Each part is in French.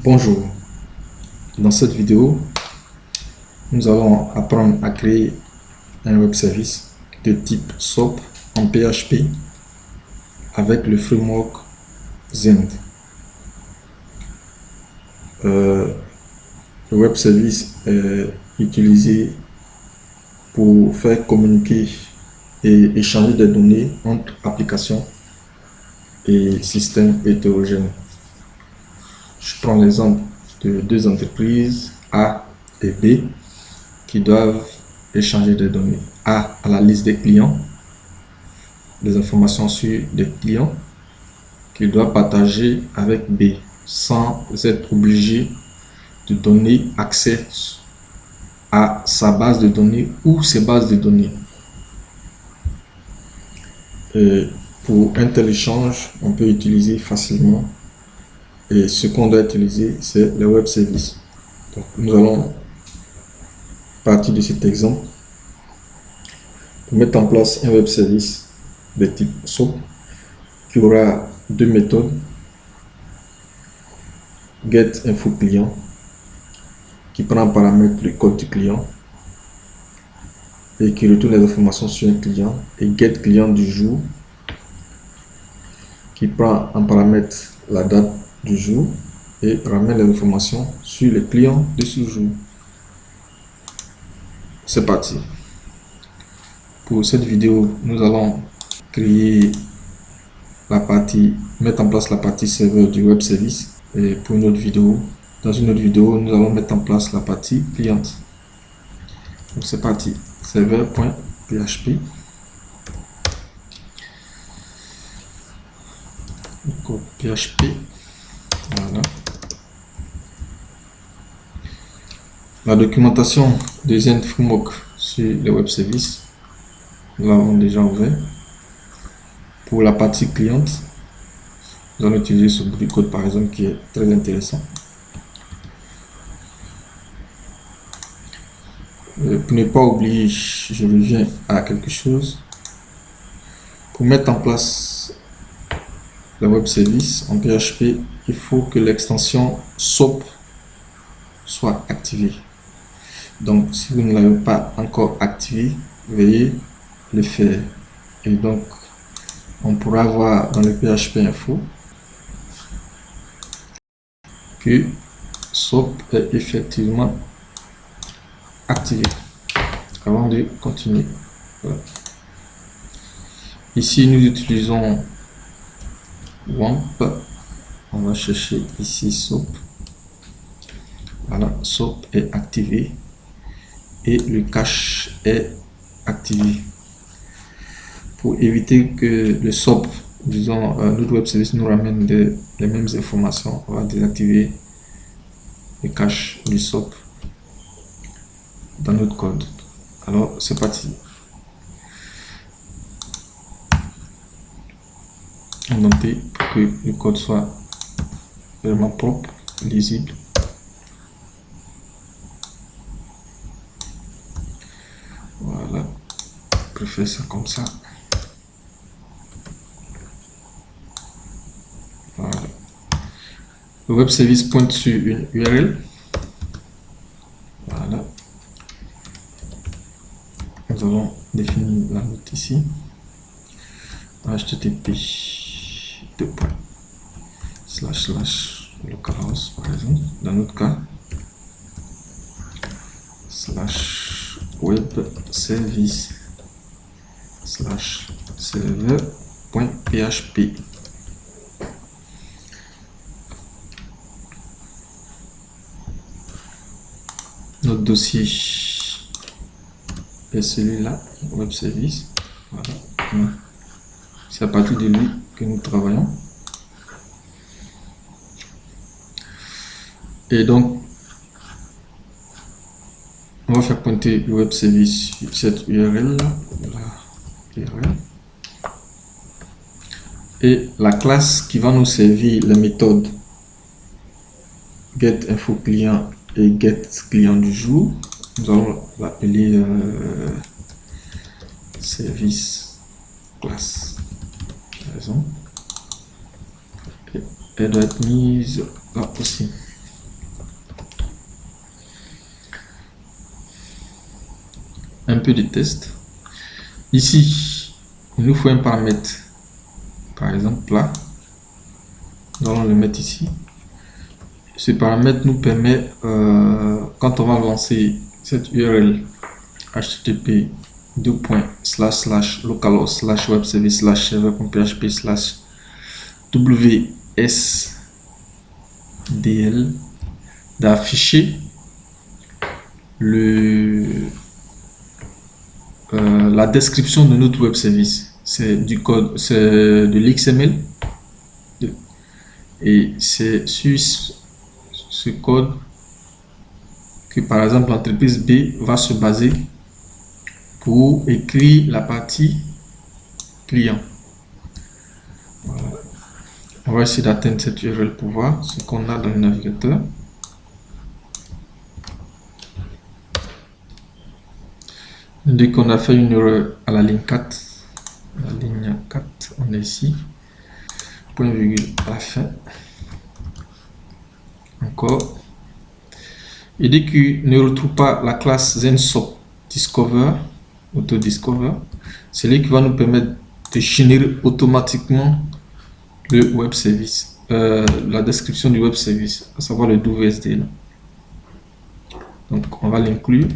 Bonjour, dans cette vidéo, nous allons apprendre à créer un web service de type SOAP en PHP avec le framework Zend. Le web service est utilisé pour faire communiquer et échanger des données entre applications et systèmes hétérogènes. Je prends l'exemple de deux entreprises A et B qui doivent échanger des données. A à la liste des clients, des informations sur des clients qu'il doit partager avec B sans être obligé de donner accès à sa base de données ou ses bases de données. Et pour un tel échange, on peut utiliser facilement. Et ce qu'on doit utiliser, c'est le web service. Donc, nous allons partir de cet exemple pour mettre en place un web service de type SOAP qui aura deux méthodes: getInfoClient qui prend en paramètre le code du client et qui retourne les informations sur un client, et getClient du jour qui prend en paramètre la date du jour et ramène les informations sur le client de ce jour. C'est parti. Pour cette vidéo, nous allons créer la partie, mettre en place la partie serveur du web service. Et pour une autre vidéo, dans une autre vidéo, nous allons mettre en place la partie cliente. Donc c'est parti. Serveur.php. Donc PHP. Voilà. La documentation de Zend Framework sur le web service, nous l'avons déjà ouvert. Pour la partie cliente, nous allons utiliser ce bout du code par exemple qui est très intéressant. Pour ne pas oublier, je reviens à quelque chose. Pour mettre en place le web service en PHP, il faut que l'extension SOAP soit activée. Donc, si vous ne l'avez pas encore activé, veuillez le faire. Et donc, on pourra voir dans le PHP info que SOAP est effectivement activé. Avant de continuer, voilà. Ici, nous utilisons WAMP. On va chercher ici SOAP. Voilà, SOAP est activé et le cache est activé. Pour éviter que le SOAP, disons, notre web service nous ramène les mêmes informations, on va désactiver le cache du SOAP dans notre code. Alors, c'est parti. Indenter pour que le code soit vraiment propre, lisible. Voilà, je préfère ça comme ça. Voilà. Le web service pointe sur une URL. Voilà. Nous allons définir la note ici. HTTP //localhost par exemple, dans notre cas, /web service /serveur.php. Notre dossier est celui-là, web service. Voilà. C'est à partir de lui que nous travaillons. Et donc, on va faire pointer le web service sur cette URL là. Et la classe qui va nous servir les méthodes getInfoClient et getClient du jour, nous allons l'appeler service classe. Et elle doit être mise là aussi. peu de tests. Ici, il nous faut un paramètre, par exemple là. Nous allons le mettre ici. Ce paramètre nous permet, quand on va lancer cette URL http localhost/webservice/server.php/wsdl, d'afficher la description de notre web service. C'est du code, c'est de l'XML, et c'est sur ce code que par exemple l'entreprise B va se baser pour écrire la partie client. Voilà. On va essayer d'atteindre cette URL pour voir ce qu'on a dans le navigateur. Dès qu'on a fait une erreur à la ligne 4, on est ici, point virgule à la fin, encore. Et dès qu'il ne retrouve pas la classe ZenSoft Discover, Auto-Discover, c'est lui qui va nous permettre de générer automatiquement le web service, la description du web service, à savoir le WSDL. Donc on va l'inclure.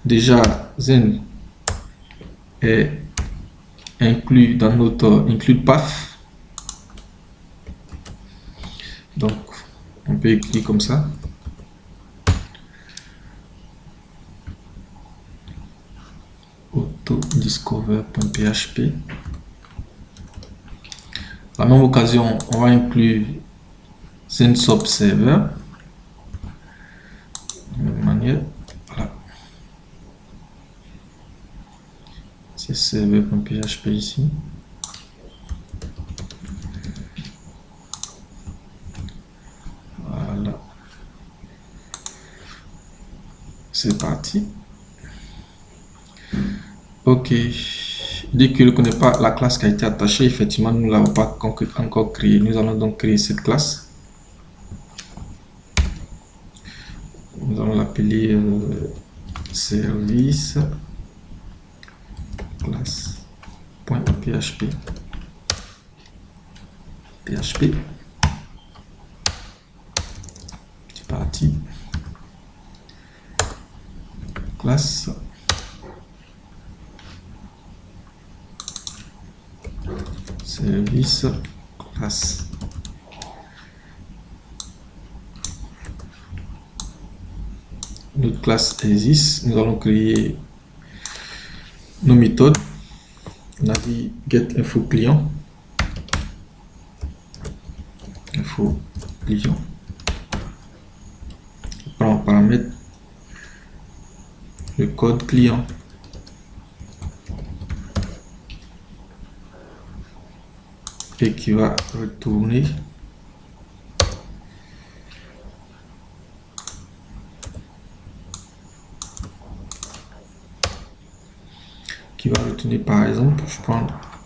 Déjà, Zen est inclus dans notre include path. Donc, on peut écrire comme ça. Autodiscover.php. À la même occasion, on va inclure ZenSoft Server. De la même manière. Voilà. C'est server.php ici. Voilà. C'est parti. Ok. Dès qu'il ne connaît pas la classe qui a été attachée, effectivement, nous ne l'avons pas encore créée. Nous allons donc créer cette classe. Nous allons l'appeler service classe.php. PHP. C'est parti. Classe. Service classe. Notre classe existe. Nous allons créer nos méthodes. On a dit get info client. Info client. On prend en paramètre le code client. Et qui va retourner par exemple,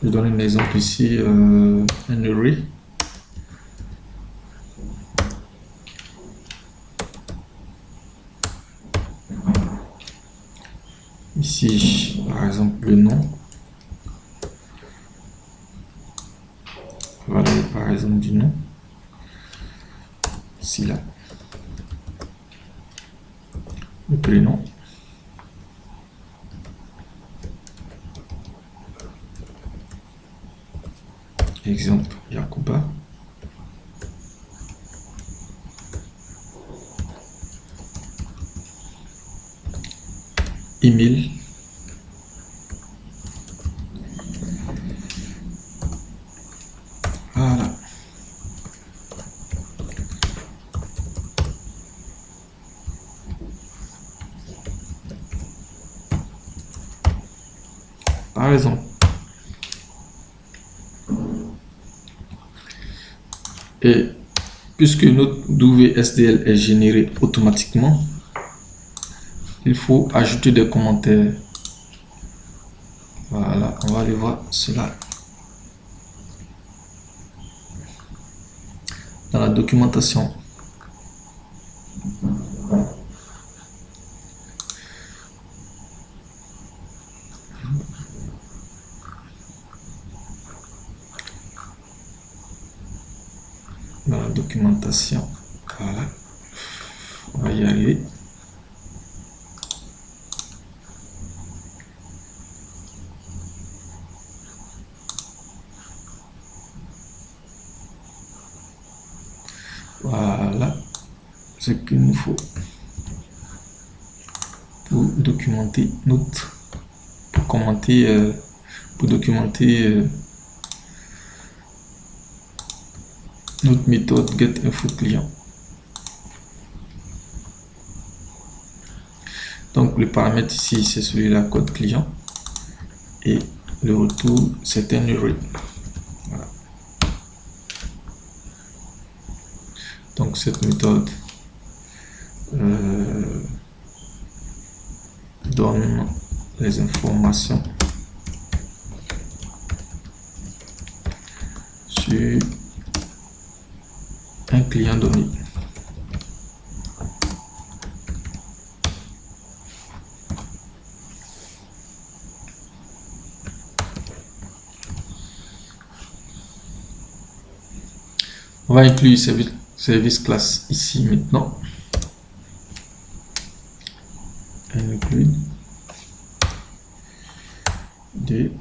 je donne un exemple ici, un array. Ici, par exemple, le nom. On va donner par exemple du nom. Ici, là. Le prénom. Exemple, Yacouba. Email. Voilà. Par exemple. Et puisque notre WSDL est généré automatiquement, il faut ajouter des commentaires. Voilà, on va aller voir cela dans la documentation. documentation. Voilà, on va y arriver. Voilà ce qu'il nous faut pour documenter notre, pour commenter, pour documenter notre méthode getInfoClient. Donc le paramètre ici c'est celui-là, code client, et le retour c'est un URI. Voilà. Donc cette méthode donne les informations sur un client donné. On va inclure service class ici maintenant. Include de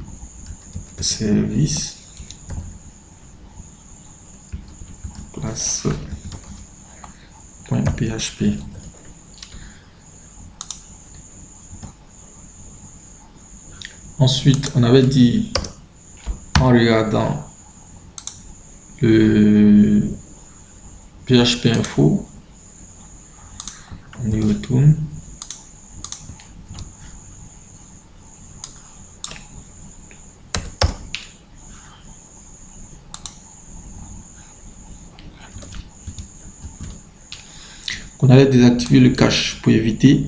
service class.php. Ensuite, on avait dit en regardant le PHP info, on y retourne. On allait désactiver le cache pour éviter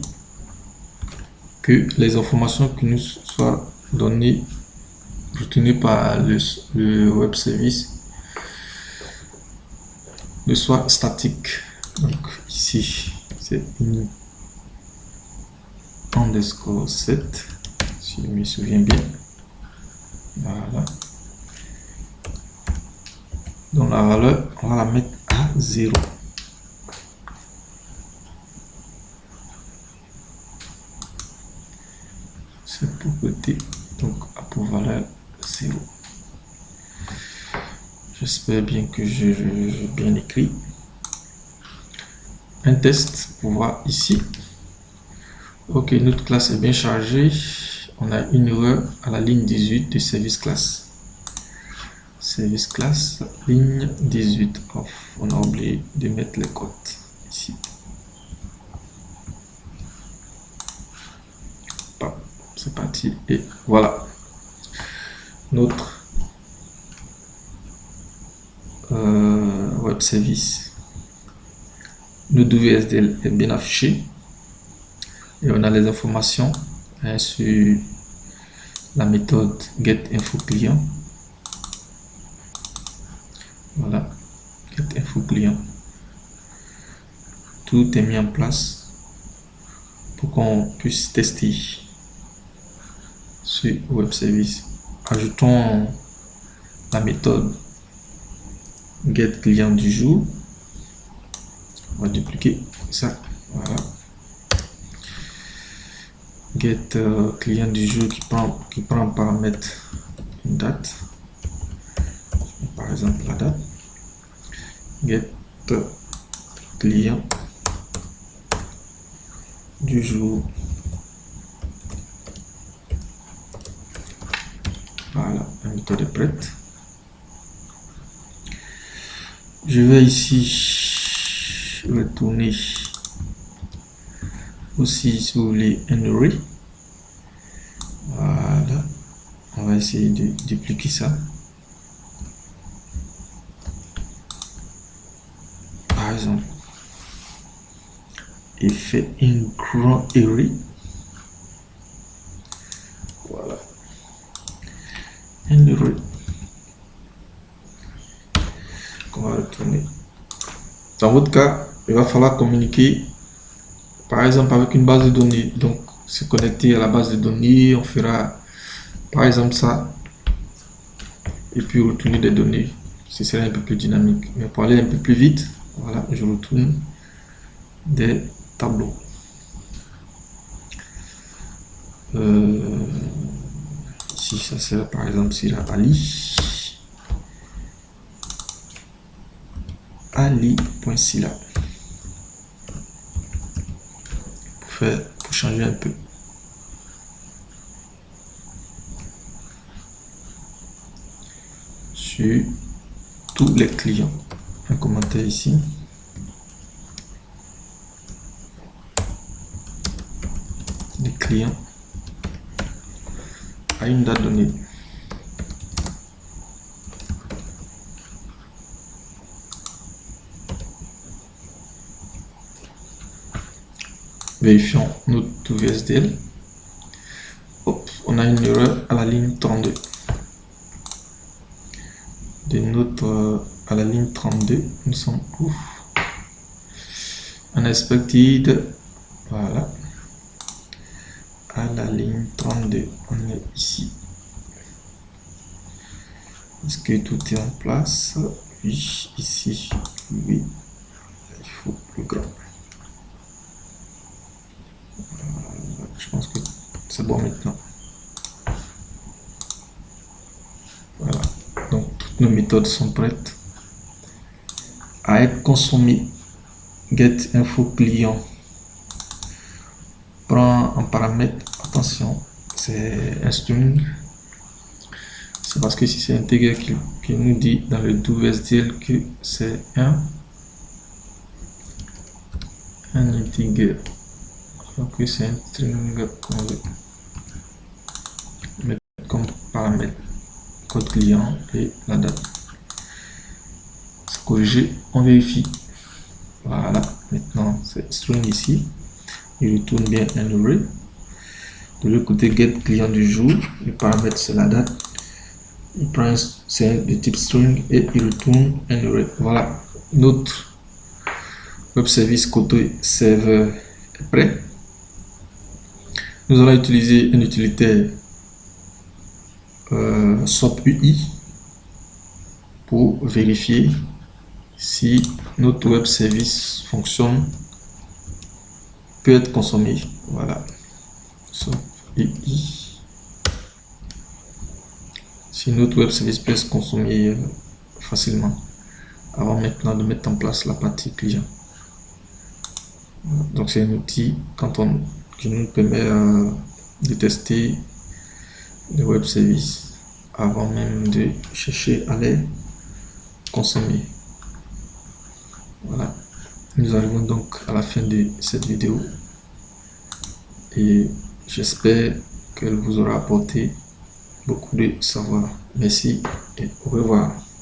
que les informations qui nous soient données, retenues par le web service, ne soient statiques. Donc ici c'est une underscore 7 si je me souviens bien. Voilà. Donc la valeur on va la mettre à 0. C'est pour côté, donc à pour valeur 0. J'espère bien que j'ai bien écrit. Un test pour voir ici. Ok, notre classe est bien chargée. On a une erreur à la ligne 18 de service class. Service class, ligne 18 off. On a oublié de mettre les codes ici. C'est parti et voilà. Notre web service, le WSDL est bien affiché et on a les informations sur la méthode getInfoClient. Voilà, getInfoClient. Tout est mis en place pour qu'on puisse tester ce web service. Ajoutons la méthode getClient du jour. On va dupliquer ça. Voilà. GetClient du jour qui prend en paramètre une date. Par exemple la date. GetClient du jour. Voilà, la méthode est prête. Je vais ici retourner aussi, si vous voulez, un array. Voilà, on va essayer de dupliquer ça. Par exemple, et fait un grand array. Voilà, un array qu'on va retourner. Dans votre cas, il va falloir communiquer par exemple avec une base de données. Donc se connecter à la base de données, on fera par exemple ça et puis retourner des données ce serait un peu plus dynamique. Mais pour aller un peu plus vite, voilà, je retourne des tableaux. Ici, ça serait par exemple si la Ali.sila pour changer un peu. Sur tous les clients. Un commentaire ici. Les clients à une date donnée. Vérifions notre VSDL. Hop, on a une erreur à la ligne 32. De notre à la ligne 32, nous sommes où? Unexpected. Voilà. À la ligne 32, on est ici. Est-ce que tout est en place? Oui, ici, oui. Il faut plus grand. Je pense que c'est bon maintenant. Voilà. Donc, toutes nos méthodes sont prêtes à être consommées. Get info client. Prend en paramètre, attention, c'est un string. C'est parce que si c'est intégré qui nous dit dans le WSDL que c'est un integer. Donc c'est un string qu'on veut mettre comme paramètre code client et la date. C'est corrigé, on vérifie. Voilà, maintenant c'est string ici. Il retourne bien un array. De l'autre côté, get client du jour, le paramètre c'est la date. Il prend c'est de type string et il retourne un array. Voilà, notre web service côté serveur est prêt. Nous allons utiliser un utilitaire swap UI pour vérifier si notre web service fonctionne, peut être consommé. Voilà, swap UI. Si notre web service peut se consommer facilement, avant maintenant de mettre en place la partie client. Donc c'est un outil qui nous permet de tester le web service avant même de chercher à les consommer. Voilà, nous arrivons donc à la fin de cette vidéo et j'espère qu'elle vous aura apporté beaucoup de savoir. Merci et au revoir.